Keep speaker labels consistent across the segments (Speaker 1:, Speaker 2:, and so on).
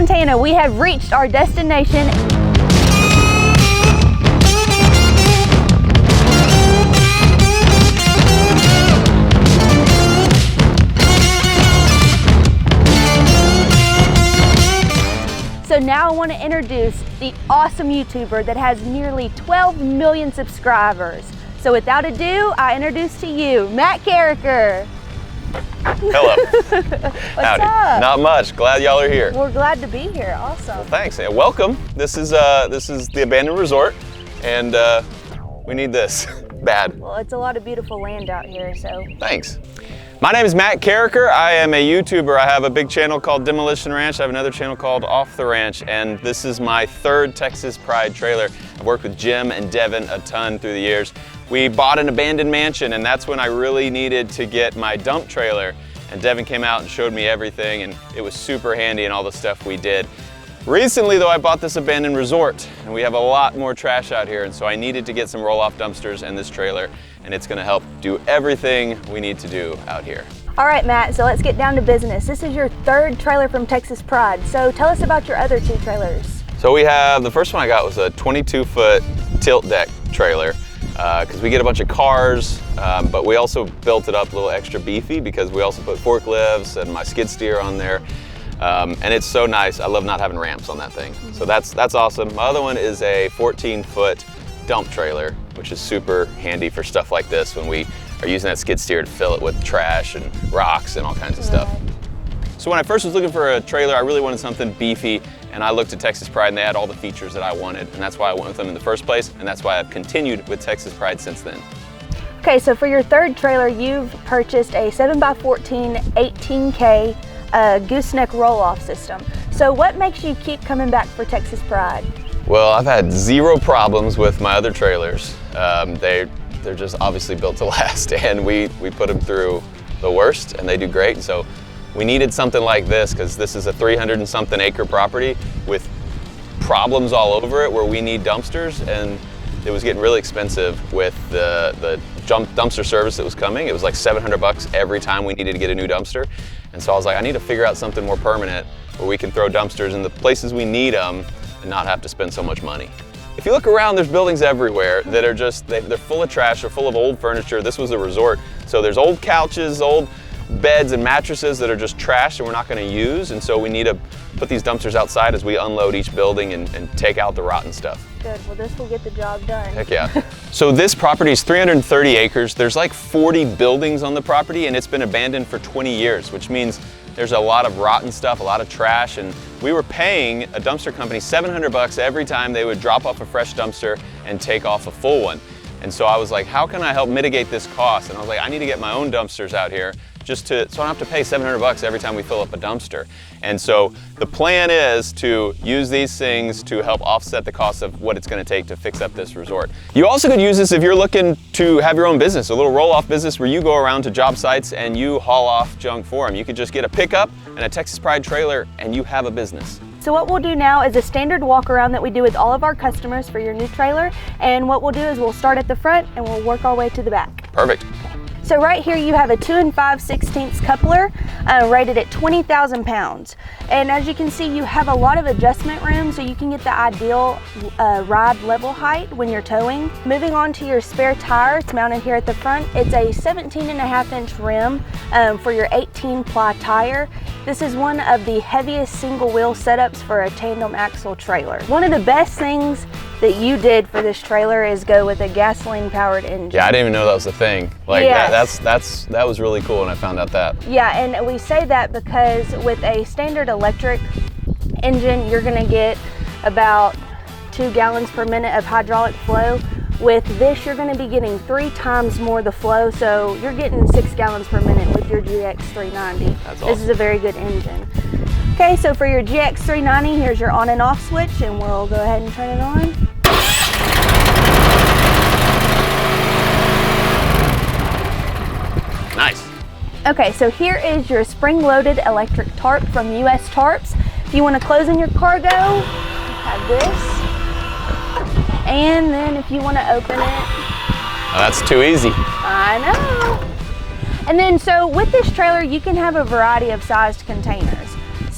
Speaker 1: Montana. We have reached our destination. So now I want to introduce the awesome YouTuber that has nearly 12 million subscribers. So without ado, I introduce to you, Matt Carriker.
Speaker 2: Hello.
Speaker 1: What's up?
Speaker 2: Not much. Glad y'all are here.
Speaker 1: We're glad to be here. Awesome.
Speaker 2: Well, thanks. And welcome. This is the abandoned resort, and we need this bad.
Speaker 1: Well, it's a lot of beautiful land out here, so.
Speaker 2: Thanks. My name is Matt Carriker. I am a YouTuber. I have a big channel called Demolition Ranch. I have another channel called Off the Ranch, and this is my third Texas Pride trailer. I've worked with Jim and Devin a ton through the years. We bought an abandoned mansion, and that's when I really needed to get my dump trailer. And Devin came out and showed me everything, and it was super handy in all the stuff we did. Recently though, I bought this abandoned resort, and we have a lot more trash out here, and so I needed to get some roll-off dumpsters and this trailer, and it's gonna help do everything we need to do out here.
Speaker 1: All right, Matt, so let's get down to business. This is your third trailer from Texas Pride, so tell us about your other two trailers.
Speaker 2: So we have, the first one I got was a 22-foot tilt deck trailer, because we get a bunch of cars, but we also built it up a little extra beefy because we also put forklifts and my skid steer on there. And it's so nice. I love not having ramps on that thing. So that's awesome. My other one is a 14-foot dump trailer, which is super handy for stuff like this when we are using that skid steer to fill it with trash and rocks and all kinds of stuff. So when I first was looking for a trailer, I really wanted something beefy, and I looked at Texas Pride and they had all the features that I wanted, and that's why I went with them in the first place, and that's why I've continued with Texas Pride since then.
Speaker 1: Okay, so for your third trailer, you've purchased a 7x14 18K gooseneck roll-off system. So what makes you keep coming back for Texas Pride?
Speaker 2: Well, I've had zero problems with my other trailers. They're just obviously built to last, and we put them through the worst, and they do great. And so we needed something like this because this is a 300 and something acre property with problems all over it where we need dumpsters, and it was getting really expensive with the dumpster service that was coming. It was like $700 every time we needed to get a new dumpster. And so I was like, I need to figure out something more permanent where we can throw dumpsters in the places we need them and not have to spend so much money. If you look around, there's buildings everywhere that are just, they're full of trash, they're full of old furniture. This was a resort, so there's old couches, old beds and mattresses that are just trash that we're not gonna use, and so we need to put these dumpsters outside as we unload each building and take out the rotten stuff.
Speaker 1: Good, well this will get the job done.
Speaker 2: Heck yeah. So this property is 330 acres. There's like 40 buildings on the property, and it's been abandoned for 20 years, which means there's a lot of rotten stuff, a lot of trash, and we were paying a dumpster company $700 every time they would drop off a fresh dumpster and take off a full one. And so I was like, how can I help mitigate this cost? And I was like, I need to get my own dumpsters out here so I don't have to pay $700 every time we fill up a dumpster. And so the plan is to use these things to help offset the cost of what it's gonna take to fix up this resort. You also could use this if you're looking to have your own business, a little roll-off business where you go around to job sites and you haul off junk for them. You could just get a pickup and a Texas Pride trailer and you have a business.
Speaker 1: So what we'll do now is a standard walk around that we do with all of our customers for your new trailer. And what we'll do is we'll start at the front and we'll work our way to the back.
Speaker 2: Perfect.
Speaker 1: So right here you have a 2 5/16 coupler rated at 20,000 pounds. And as you can see, you have a lot of adjustment room so you can get the ideal ride level height when you're towing. Moving on to your spare tire, it's mounted here at the front. It's a 17.5-inch rim for your 18-ply tire. This is one of the heaviest single wheel setups for a tandem axle trailer. One of the best things that you did for this trailer is go with a gasoline powered engine.
Speaker 2: Yeah, I didn't even know that was a thing. Like
Speaker 1: yes.
Speaker 2: that was really cool when I found out that.
Speaker 1: Yeah, and we say that because with a standard electric engine, you're gonna get about 2 gallons per minute of hydraulic flow. With this, you're gonna be getting 3 times more the flow, so you're getting 6 gallons per minute with your GX390.
Speaker 2: That's awesome.
Speaker 1: This is a very good engine. Okay, so for your GX390, here's your on and off switch, and we'll go ahead and turn it on.
Speaker 2: Nice.
Speaker 1: Okay, so here is your spring-loaded electric tarp from US Tarps. If you want to close in your cargo, you have this. And then if you want to open it.
Speaker 2: Oh, that's too easy.
Speaker 1: I know. And then so with this trailer, you can have a variety of sized containers.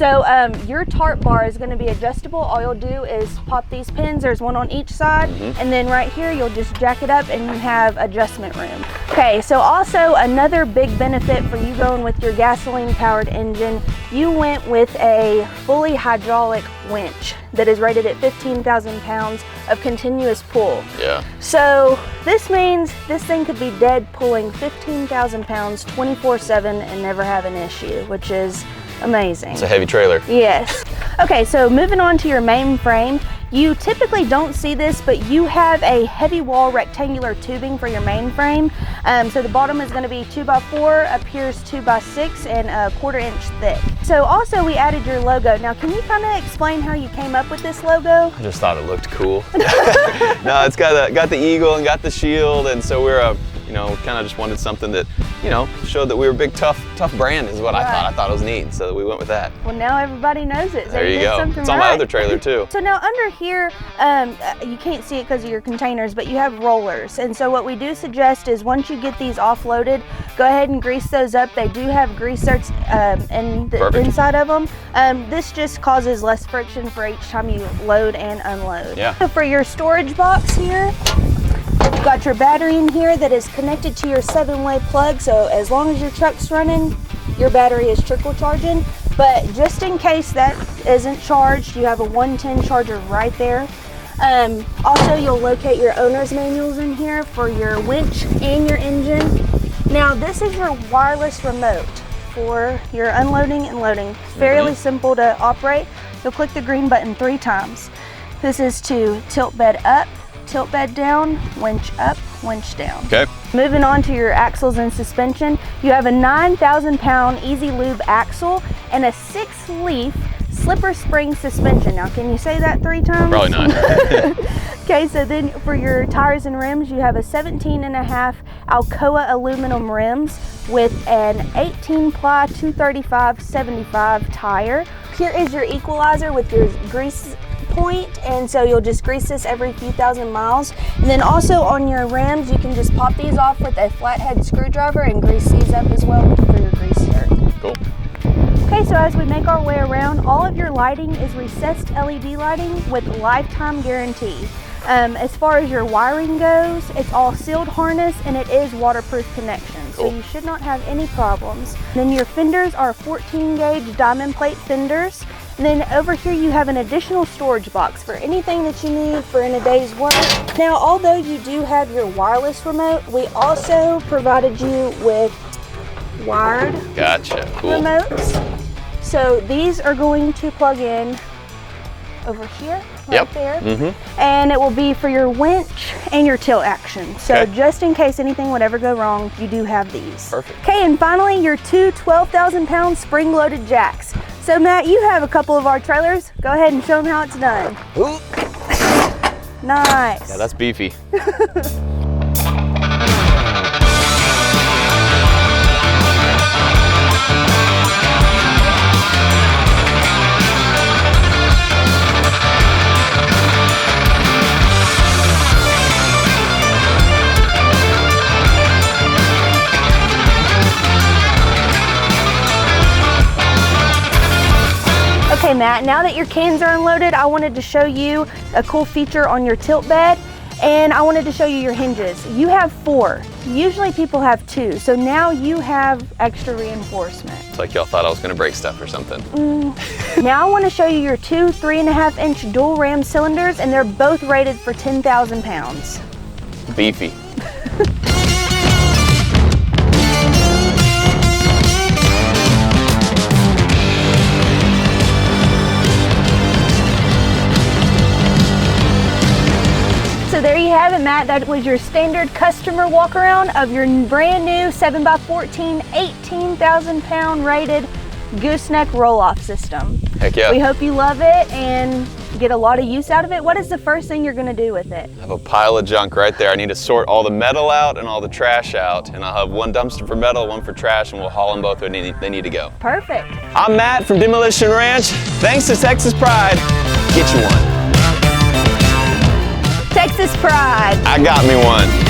Speaker 1: So your tarp bar is going to be adjustable. All you'll do is pop these pins. There's one on each side, and then right here you'll just jack it up and you have adjustment room. Okay, so also another big benefit for you going with your gasoline powered engine, you went with a fully hydraulic winch that is rated at 15,000 pounds of continuous pull.
Speaker 2: Yeah.
Speaker 1: So this means this thing could be dead pulling 15,000 pounds 24/7 and never have an issue, which is amazing.
Speaker 2: It's a heavy trailer.
Speaker 1: Yes. Okay, so moving on to your main frame, you typically don't see this, but you have a heavy wall rectangular tubing for your main frame. So the bottom is going to be 2x4, up here is 2x6, and a 1/4 inch thick. So also we added your logo. Now can you kind of explain how you came up with this logo?
Speaker 2: I just thought it looked cool. No, it's got the eagle and got the shield, and so we're you know, kind of just wanted something that, you know, showed that we were a big, tough brand is what I thought. I thought it was neat, so we went with that.
Speaker 1: Well, now everybody knows it. So
Speaker 2: there you go. It's on my other trailer too.
Speaker 1: So now under here, you can't see it because of your containers, but you have rollers. And so what we do suggest is once you get these offloaded, go ahead and grease those up. They do have grease zerks in the inside of them. This just causes less friction for each time you load and unload.
Speaker 2: Yeah.
Speaker 1: So for your storage box here, you've got your battery in here that is connected to your 7-way plug, so as long as your truck's running, your battery is trickle charging. But just in case that isn't charged, you have a 110 charger right there. Also, you'll locate your owner's manuals in here for your winch and your engine. Now, this is your wireless remote for your unloading and loading. Fairly simple to operate. You'll click the green button 3 times. This is to tilt bed up, tilt bed down, winch up, winch down.
Speaker 2: Okay.
Speaker 1: Moving on to your axles and suspension, you have a 9,000 pound easy lube axle and a 6-leaf slipper spring suspension. Now, can you say that 3 times?
Speaker 2: Probably not.
Speaker 1: Okay, so then for your tires and rims, you have a 17.5 Alcoa aluminum rims with an 18 ply 235/75 tire. Here is your equalizer with your grease point, and so you'll just grease this every few thousand miles. And then also on your rims, you can just pop these off with a flathead screwdriver and grease these up as well for your grease zerk.
Speaker 2: Cool.
Speaker 1: Okay, so as we make our way around, all of your lighting is recessed LED lighting with lifetime guarantee. As far as your wiring goes, it's all sealed harness and it is waterproof connection, so you should not have any problems. Then your fenders are 14 gauge diamond plate fenders. And then over here you have an additional storage box for anything that you need for in a day's work. Now, although you do have your wireless remote, we also provided you with wired remotes. So these are going to plug in over here, right there. And it will be for your winch and your tilt action. So just in case anything would ever go wrong, you do have these.
Speaker 2: Perfect.
Speaker 1: Okay, and finally your 2 12,000 pound spring loaded jacks. So Matt, you have a couple of our trailers. Go ahead and show them how it's done.
Speaker 2: Ooh.
Speaker 1: Nice.
Speaker 2: Yeah, that's beefy.
Speaker 1: Okay Matt, now that your cans are unloaded, I wanted to show you a cool feature on your tilt bed, and I wanted to show you your hinges. You have 4. Usually people have 2, so now you have extra reinforcement.
Speaker 2: It's like y'all thought I was gonna break stuff or something.
Speaker 1: Now I want to show you your 2 3.5 inch dual ram cylinders, and they're both rated for 10,000 pounds.
Speaker 2: Beefy.
Speaker 1: So there you have it, Matt. That was your standard customer walk around of your brand new 7x14, 18,000 pound rated gooseneck roll-off system.
Speaker 2: Heck yeah.
Speaker 1: We hope you love it and get a lot of use out of it. What is the first thing you're gonna do with it?
Speaker 2: I have a pile of junk right there. I need to sort all the metal out and all the trash out, and I'll have one dumpster for metal, one for trash, and we'll haul them both where they need to go.
Speaker 1: Perfect.
Speaker 2: I'm Matt from Demolition Ranch. Thanks to Texas Pride. Get you one.
Speaker 1: Texas Pride.
Speaker 2: I got me one.